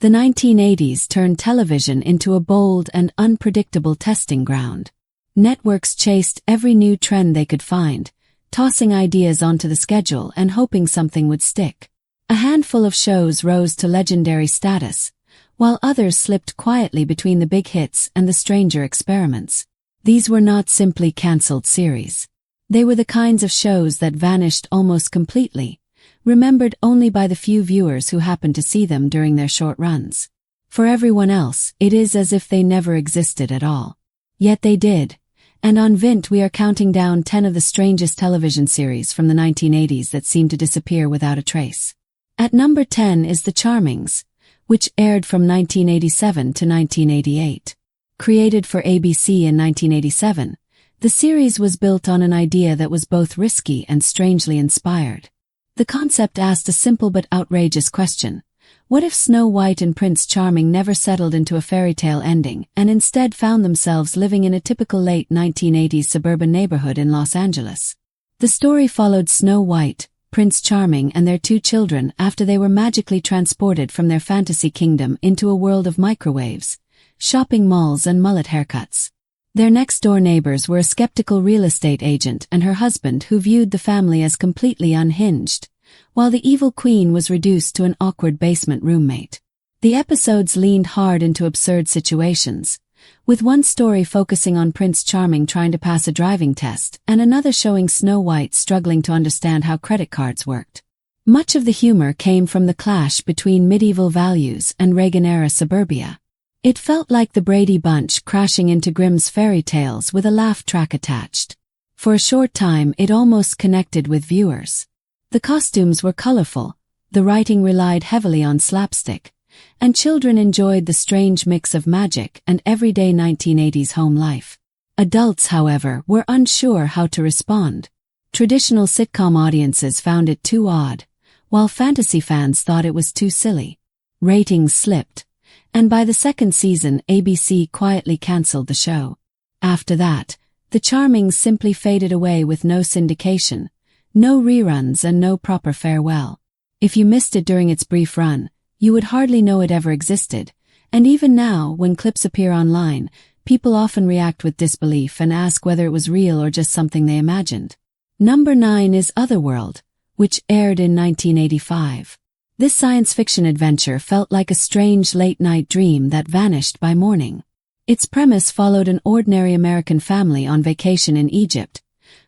The 1980s turned television into a bold and unpredictable testing ground. Networks chased every new trend they could find, tossing ideas onto the schedule and hoping something would stick. A handful of shows rose to legendary status, while others slipped quietly between the big hits and the stranger experiments. These were not simply cancelled series. They were the kinds of shows that vanished almost completely, remembered only by the few viewers who happened to see them during their short runs. For everyone else, it is as if they never existed at all. Yet they did, and on Vint we are counting down 10 of the strangest television series from the 1980s that seemed to disappear without a trace. At number 10 is The Charmings, which aired from 1987 to 1988. Created for ABC in 1987, the series was built on an idea that was both risky and strangely inspired. The concept asked a simple but outrageous question. What if Snow White and Prince Charming never settled into a fairy tale ending and instead found themselves living in a typical late 1980s suburban neighborhood in Los Angeles? The story followed Snow White, Prince Charming and their 2 children after they were magically transported from their fantasy kingdom into a world of microwaves, shopping malls and mullet haircuts. Their next-door neighbors were a skeptical real estate agent and her husband who viewed the family as completely unhinged, while the evil queen was reduced to an awkward basement roommate. The episodes leaned hard into absurd situations, with one story focusing on Prince Charming trying to pass a driving test and another showing Snow White struggling to understand how credit cards worked. Much of the humor came from the clash between medieval values and Reagan-era suburbia. It felt like the Brady Bunch crashing into Grimm's fairy tales with a laugh track attached. For a short time it almost connected with viewers. The costumes were colorful, the writing relied heavily on slapstick, and children enjoyed the strange mix of magic and everyday 1980s home life. Adults, however, were unsure how to respond. Traditional sitcom audiences found it too odd, while fantasy fans thought it was too silly. Ratings slipped, and by the second season ABC quietly cancelled the show. After that, The Charmings simply faded away with no syndication, no reruns and no proper farewell. If you missed it during its brief run, you would hardly know it ever existed, and even now, when clips appear online, people often react with disbelief and ask whether it was real or just something they imagined. Number 9 is Otherworld, which aired in 1985. This science fiction adventure felt like a strange late-night dream that vanished by morning. Its premise followed an ordinary American family on vacation in Egypt,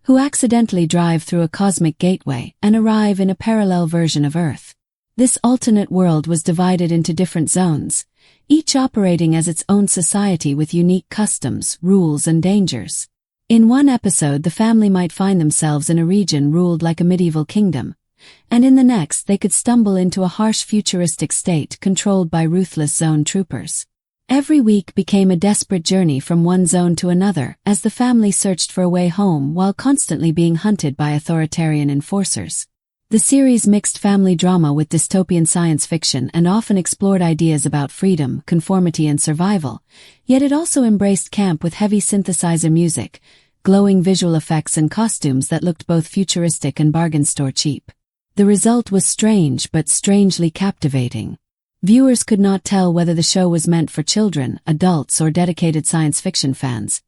who accidentally drive through a cosmic gateway and arrive in a parallel version of Earth. This alternate world was divided into different zones, each operating as its own society with unique customs, rules, and dangers. In one episode, the family might find themselves in a region ruled like a medieval kingdom, and in the next they could stumble into a harsh futuristic state controlled by ruthless zone troopers. Every week became a desperate journey from one zone to another as the family searched for a way home while constantly being hunted by authoritarian enforcers. The series mixed family drama with dystopian science fiction and often explored ideas about freedom, conformity, and survival, yet it also embraced camp with heavy synthesizer music, glowing visual effects and costumes that looked both futuristic and bargain store cheap. The result was strange but strangely captivating. Viewers could not tell whether the show was meant for children, adults, or dedicated science fiction fans,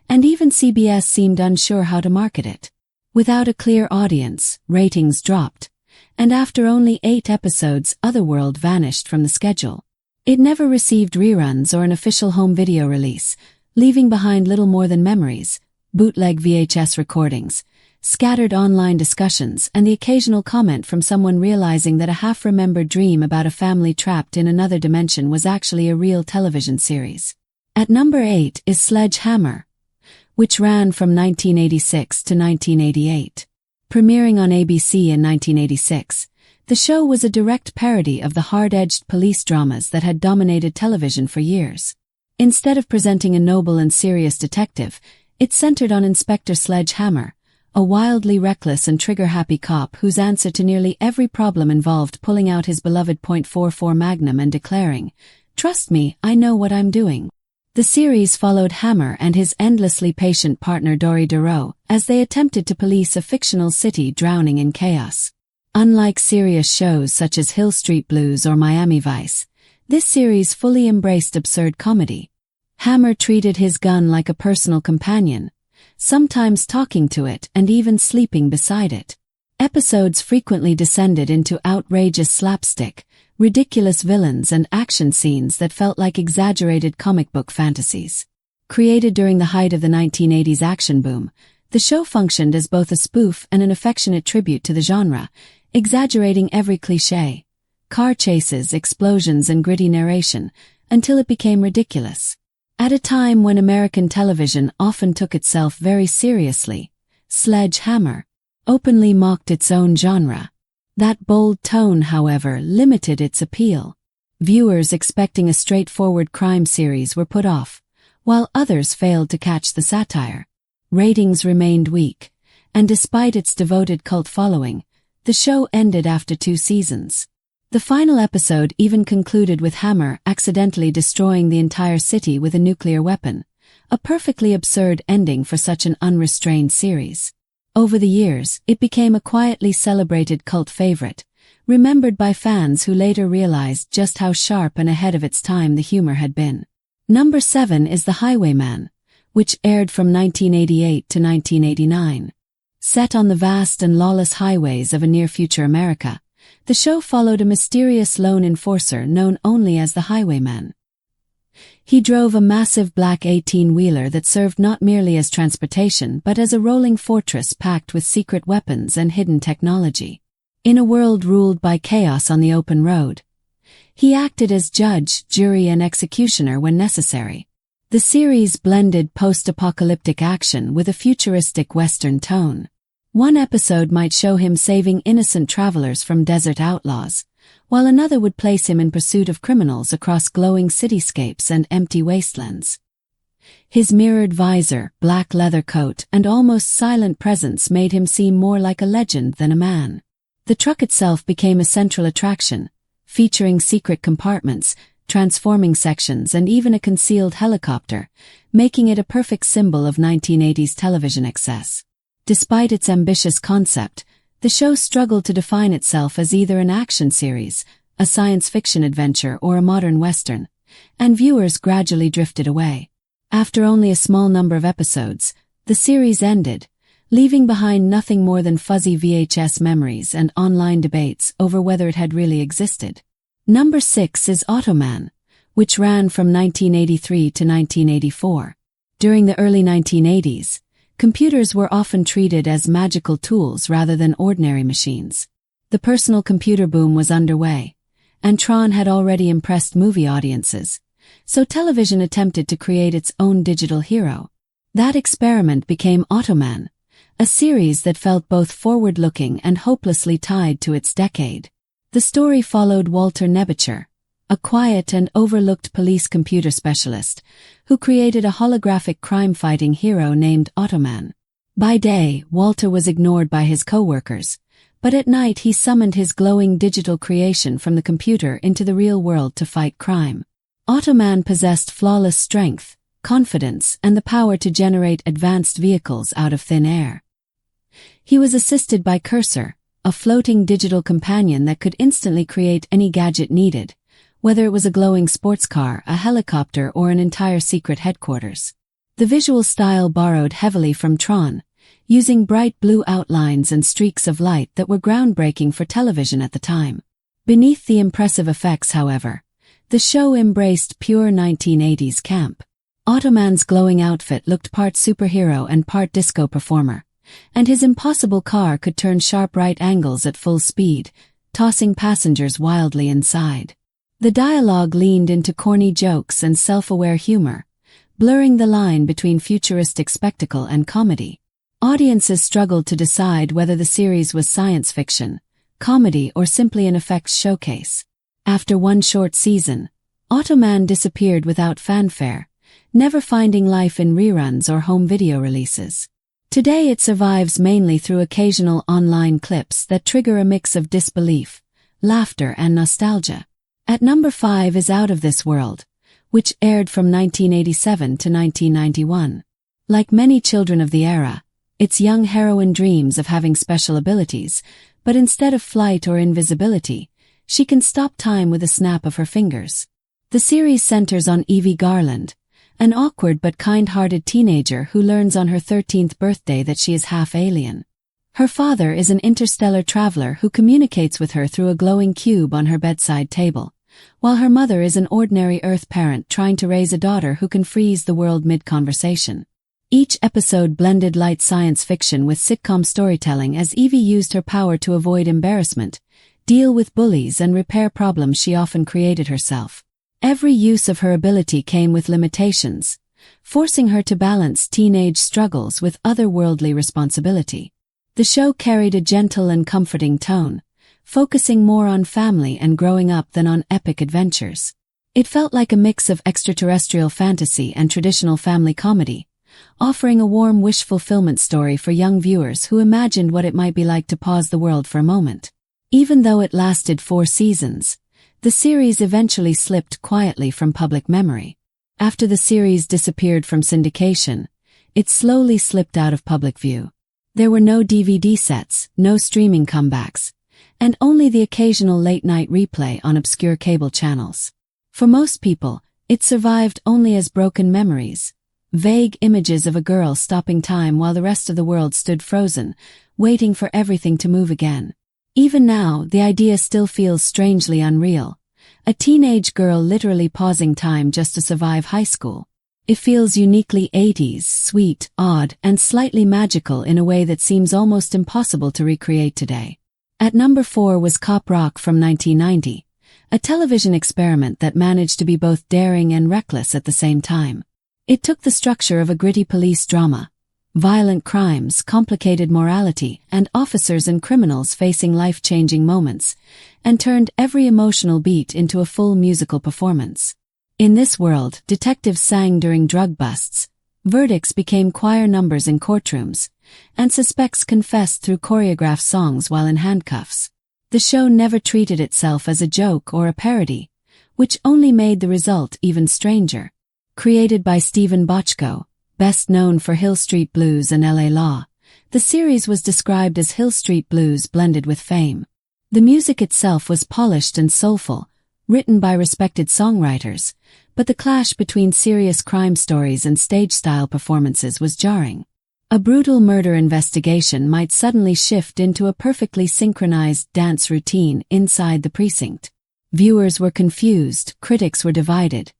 and even CBS seemed unsure how to market it. Without a clear audience, ratings dropped, and after only 8 episodes, Otherworld vanished from the schedule. It never received reruns or an official home video release, leaving behind little more than memories, bootleg VHS recordings, scattered online discussions, and the occasional comment from someone realizing that a half-remembered dream about a family trapped in another dimension was actually a real television series. At number 8 is Sledgehammer, which ran from 1986 to 1988. Premiering on ABC in 1986, the show was a direct parody of the hard-edged police dramas that had dominated television for years. Instead of presenting a noble and serious detective, it centered on Inspector Sledgehammer, a wildly reckless and trigger-happy cop whose answer to nearly every problem involved pulling out his beloved .44 Magnum and declaring, "Trust me, I know what I'm doing." The series followed Hammer and his endlessly patient partner Dory Duro as they attempted to police a fictional city drowning in chaos. Unlike serious shows such as Hill Street Blues or Miami Vice, This series fully embraced absurd comedy. Hammer treated his gun like a personal companion, sometimes talking to it and even sleeping beside it. Episodes frequently descended into outrageous slapstick, ridiculous villains and action scenes that felt like exaggerated comic book fantasies. Created during the height of the 1980s action boom, the show functioned as both a spoof and an affectionate tribute to the genre, exaggerating every cliché, car chases, explosions and gritty narration, until it became ridiculous. At a time when American television often took itself very seriously, Sledgehammer openly mocked its own genre. That bold tone, however, limited its appeal. Viewers expecting a straightforward crime series were put off, while others failed to catch the satire. Ratings remained weak, and despite its devoted cult following, the show ended after 2 seasons. The final episode even concluded with Hammer accidentally destroying the entire city with a nuclear weapon, a perfectly absurd ending for such an unrestrained series. Over the years, it became a quietly celebrated cult favorite, remembered by fans who later realized just how sharp and ahead of its time the humor had been. Number 7 is The Highwayman, which aired from 1988 to 1989. Set on the vast and lawless highways of a near-future America, the show followed a mysterious lone enforcer known only as the Highwayman. He drove a massive black 18-wheeler that served not merely as transportation but as a rolling fortress packed with secret weapons and hidden technology. In a world ruled by chaos on the open road, he acted as judge, jury and executioner when necessary. The series blended post-apocalyptic action with a futuristic Western tone. One episode might show him saving innocent travelers from desert outlaws, while another would place him in pursuit of criminals across glowing cityscapes and empty wastelands. His mirrored visor, black leather coat, and almost silent presence made him seem more like a legend than a man. The truck itself became a central attraction, featuring secret compartments, transforming sections, and even a concealed helicopter, making it a perfect symbol of 1980s television excess. Despite its ambitious concept, the show struggled to define itself as either an action series, a science fiction adventure, or a modern western, and viewers gradually drifted away. After only a small number of episodes, the series ended, leaving behind nothing more than fuzzy VHS memories and online debates over whether it had really existed. Number 6 is Automan, which ran from 1983 to 1984. During the early 1980s, computers were often treated as magical tools rather than ordinary machines. The personal computer boom was underway, and Tron had already impressed movie audiences, so television attempted to create its own digital hero. That experiment became Automan, a series that felt both forward-looking and hopelessly tied to its decade. The story followed Walter Nebuchar, a quiet and overlooked police computer specialist, who created a holographic crime-fighting hero named Automan. By day, Walter was ignored by his co-workers, but at night he summoned his glowing digital creation from the computer into the real world to fight crime. Automan possessed flawless strength, confidence, and the power to generate advanced vehicles out of thin air. He was assisted by Cursor, a floating digital companion that could instantly create any gadget needed, whether it was a glowing sports car, a helicopter, or an entire secret headquarters. The visual style borrowed heavily from Tron, using bright blue outlines and streaks of light that were groundbreaking for television at the time. Beneath the impressive effects, however, the show embraced pure 1980s camp. Automan's glowing outfit looked part superhero and part disco performer, and his impossible car could turn sharp right angles at full speed, tossing passengers wildly inside. The dialogue leaned into corny jokes and self-aware humor, blurring the line between futuristic spectacle and comedy. Audiences struggled to decide whether the series was science fiction, comedy, or simply an effects showcase. After one short season, Automan disappeared without fanfare, never finding life in reruns or home video releases. Today it survives mainly through occasional online clips that trigger a mix of disbelief, laughter, and nostalgia. At number 5 is Out of This World, which aired from 1987 to 1991. Like many children of the era, its young heroine dreams of having special abilities, but instead of flight or invisibility, she can stop time with a snap of her fingers. The series centers on Evie Garland, an awkward but kind-hearted teenager who learns on her 13th birthday that she is half alien. Her father is an interstellar traveler who communicates with her through a glowing cube on her bedside table, while her mother is an ordinary Earth parent trying to raise a daughter who can freeze the world mid-conversation. Each episode blended light science fiction with sitcom storytelling as Evie used her power to avoid embarrassment, deal with bullies and repair problems she often created herself. Every use of her ability came with limitations, forcing her to balance teenage struggles with otherworldly responsibility. The show carried a gentle and comforting tone, focusing more on family and growing up than on epic adventures. It felt like a mix of extraterrestrial fantasy and traditional family comedy, offering a warm wish fulfillment story for young viewers who imagined what it might be like to pause the world for a moment. Even though it lasted 4 seasons, the series eventually slipped quietly from public memory. After the series disappeared from syndication, it slowly slipped out of public view. There were no DVD sets, no streaming comebacks, and only the occasional late-night replay on obscure cable channels. For most people, it survived only as broken memories, vague images of a girl stopping time while the rest of the world stood frozen, waiting for everything to move again. Even now, the idea still feels strangely unreal. A teenage girl literally pausing time just to survive high school. It feels uniquely 80s, sweet, odd, and slightly magical in a way that seems almost impossible to recreate today. At number 4 was Cop Rock from 1990, a television experiment that managed to be both daring and reckless at the same time. It took the structure of a gritty police drama, violent crimes, complicated morality, and officers and criminals facing life-changing moments, and turned every emotional beat into a full musical performance. In this world, detectives sang during drug busts, verdicts became choir numbers in courtrooms, and suspects confessed through choreographed songs while in handcuffs. The show never treated itself as a joke or a parody, which only made the result even stranger. Created by Stephen Bochco, best known for Hill Street Blues and LA Law, the series was described as Hill Street Blues blended with fame. The music itself was polished and soulful, written by respected songwriters, but the clash between serious crime stories and stage-style performances was jarring. A brutal murder investigation might suddenly shift into a perfectly synchronized dance routine inside the precinct. Viewers were confused, critics were divided,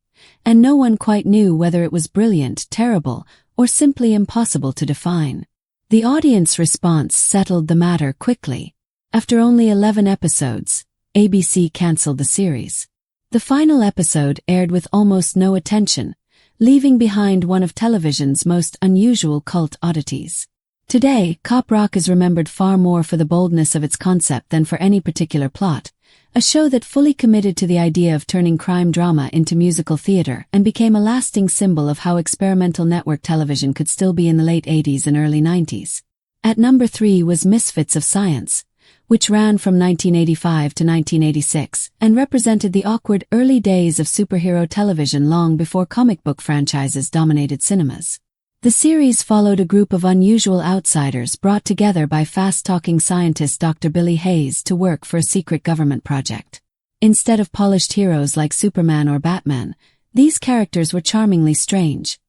and no one quite knew whether it was brilliant, terrible, or simply impossible to define. The audience response settled the matter quickly. After only 11 episodes, ABC canceled the series. The final episode aired with almost no attention, leaving behind one of television's most unusual cult oddities. Today, Cop Rock is remembered far more for the boldness of its concept than for any particular plot, a show that fully committed to the idea of turning crime drama into musical theater and became a lasting symbol of how experimental network television could still be in the late 80s and early 90s. At number 3 was Misfits of Science, which ran from 1985 to 1986 and represented the awkward early days of superhero television long before comic book franchises dominated cinemas. The series followed a group of unusual outsiders brought together by fast-talking scientist Dr. Billy Hayes to work for a secret government project. Instead of polished heroes like Superman or Batman, these characters were charmingly strange.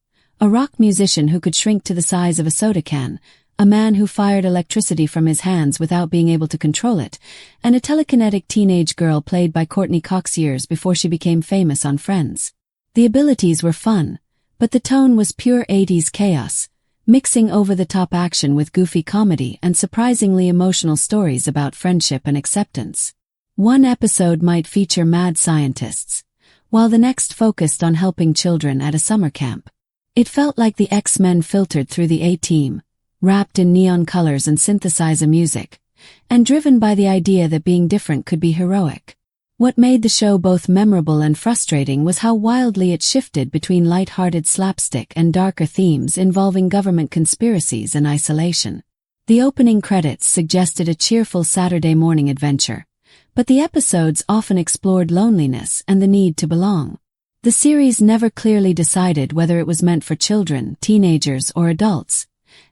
A rock musician who could shrink to the size of a soda can, a man who fired electricity from his hands without being able to control it, and a telekinetic teenage girl played by Courtney Cox years before she became famous on Friends. The abilities were fun, but the tone was pure 80s chaos, mixing over-the-top action with goofy comedy and surprisingly emotional stories about friendship and acceptance. One episode might feature mad scientists, while the next focused on helping children at a summer camp. It felt like the X-Men filtered through the A-Team, wrapped in neon colors and synthesizer music, and driven by the idea that being different could be heroic. What made the show both memorable and frustrating was how wildly it shifted between light-hearted slapstick and darker themes involving government conspiracies and isolation. The opening credits suggested a cheerful Saturday morning adventure, but the episodes often explored loneliness and the need to belong. The series never clearly decided whether it was meant for children, teenagers, or adults,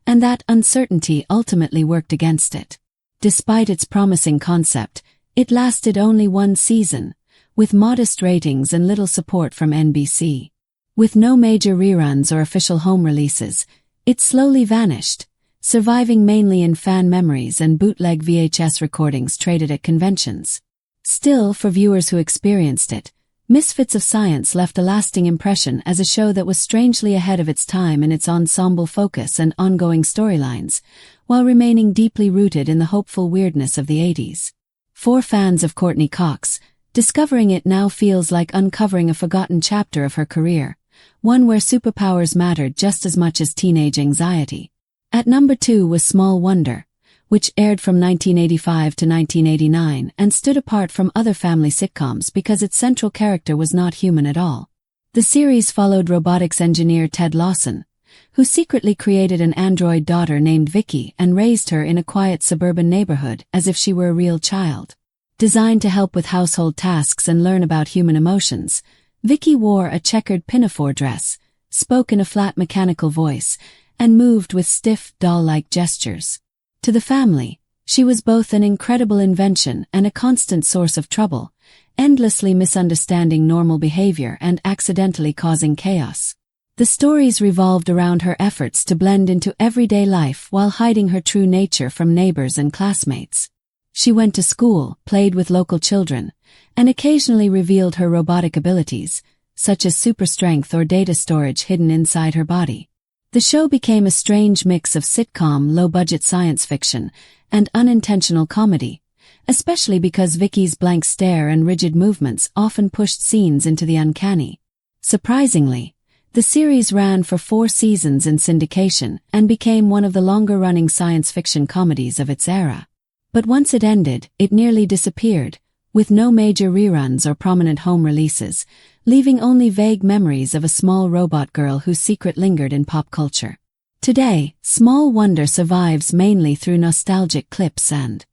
and that uncertainty ultimately worked against it. Despite its promising concept, it lasted only 1 season, with modest ratings and little support from NBC. With no major reruns or official home releases, it slowly vanished, surviving mainly in fan memories and bootleg VHS recordings traded at conventions. Still, for viewers who experienced it, Misfits of Science left a lasting impression as a show that was strangely ahead of its time in its ensemble focus and ongoing storylines, while remaining deeply rooted in the hopeful weirdness of the 80s. For fans of Courtney Cox, discovering it now feels like uncovering a forgotten chapter of her career, one where superpowers mattered just as much as teenage anxiety. At number 2 was Small Wonder, which aired from 1985 to 1989 and stood apart from other family sitcoms because its central character was not human at all. The series followed robotics engineer Ted Lawson, who secretly created an android daughter named Vicky and raised her in a quiet suburban neighborhood as if she were a real child. Designed to help with household tasks and learn about human emotions, Vicky wore a checkered pinafore dress, spoke in a flat mechanical voice, and moved with stiff, doll-like gestures. To the family, she was both an incredible invention and a constant source of trouble, endlessly misunderstanding normal behavior and accidentally causing chaos. The stories revolved around her efforts to blend into everyday life while hiding her true nature from neighbors and classmates. She went to school, played with local children, and occasionally revealed her robotic abilities, such as super strength or data storage hidden inside her body. The show became a strange mix of sitcom, low-budget science fiction, and unintentional comedy, especially because Vicky's blank stare and rigid movements often pushed scenes into the uncanny. Surprisingly, the series ran for 4 seasons in syndication and became one of the longer-running science fiction comedies of its era. But once it ended, it nearly disappeared, with no major reruns or prominent home releases, leaving only vague memories of a small robot girl whose secret lingered in pop culture. Today, Small Wonder survives mainly through nostalgic clips and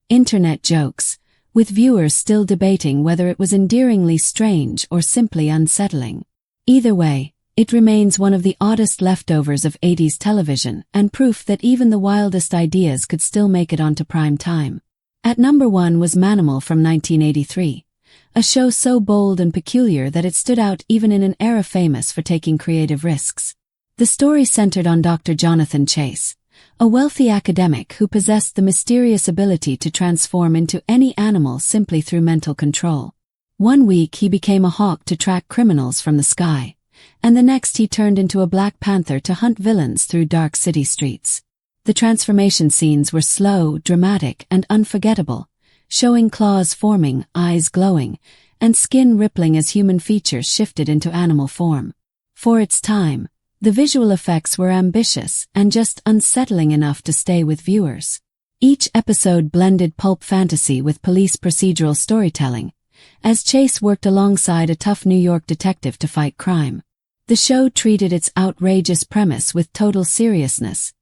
internet jokes, with viewers still debating whether it was endearingly strange or simply unsettling. Either way, it remains one of the oddest leftovers of 80s television and proof that even the wildest ideas could still make it onto prime time. At number 1 was Manimal from 1983. A show so bold and peculiar that it stood out even in an era famous for taking creative risks. The story centered on Dr. Jonathan Chase, a wealthy academic who possessed the mysterious ability to transform into any animal simply through mental control. One week he became a hawk to track criminals from the sky, and the next he turned into a Black Panther to hunt villains through dark city streets. The transformation scenes were slow, dramatic, and unforgettable, showing claws forming, eyes glowing, and skin rippling as human features shifted into animal form. For its time, the visual effects were ambitious and just unsettling enough to stay with viewers. Each episode blended pulp fantasy with police procedural storytelling, as Chase worked alongside a tough New York detective to fight crime. The show treated its outrageous premise with total seriousness,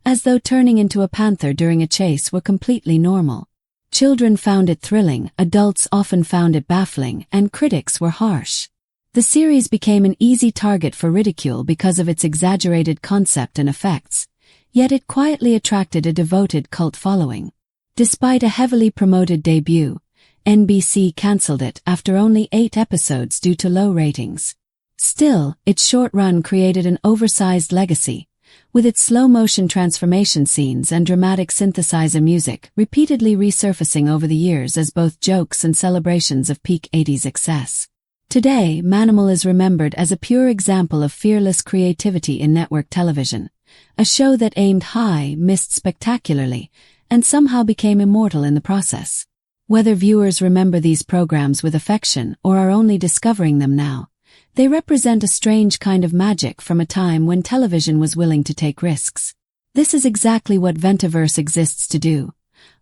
as though turning into a panther during a chase were completely normal. Children found it thrilling, adults often found it baffling, and critics were harsh. The series became an easy target for ridicule because of its exaggerated concept and effects, yet it quietly attracted a devoted cult following. Despite a heavily promoted debut, NBC cancelled it after only 8 episodes due to low ratings. Still, its short run created an oversized legacy, with its slow-motion transformation scenes and dramatic synthesizer music repeatedly resurfacing over the years as both jokes and celebrations of peak 80s excess. Today, Manimal is remembered as a pure example of fearless creativity in network television, a show that aimed high, missed spectacularly, and somehow became immortal in the process. Whether viewers remember these programs with affection or are only discovering them now, they represent a strange kind of magic from a time when television was willing to take risks. This is exactly what Ventiverse exists to do: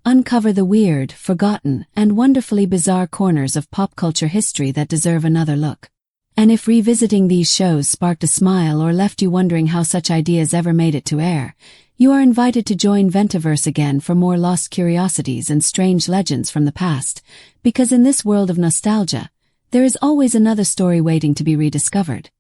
uncover the weird, forgotten, and wonderfully bizarre corners of pop culture history that deserve another look. And if revisiting these shows sparked a smile or left you wondering how such ideas ever made it to air, you are invited to join Ventiverse again for more lost curiosities and strange legends from the past, because in this world of nostalgia, there is always another story waiting to be rediscovered.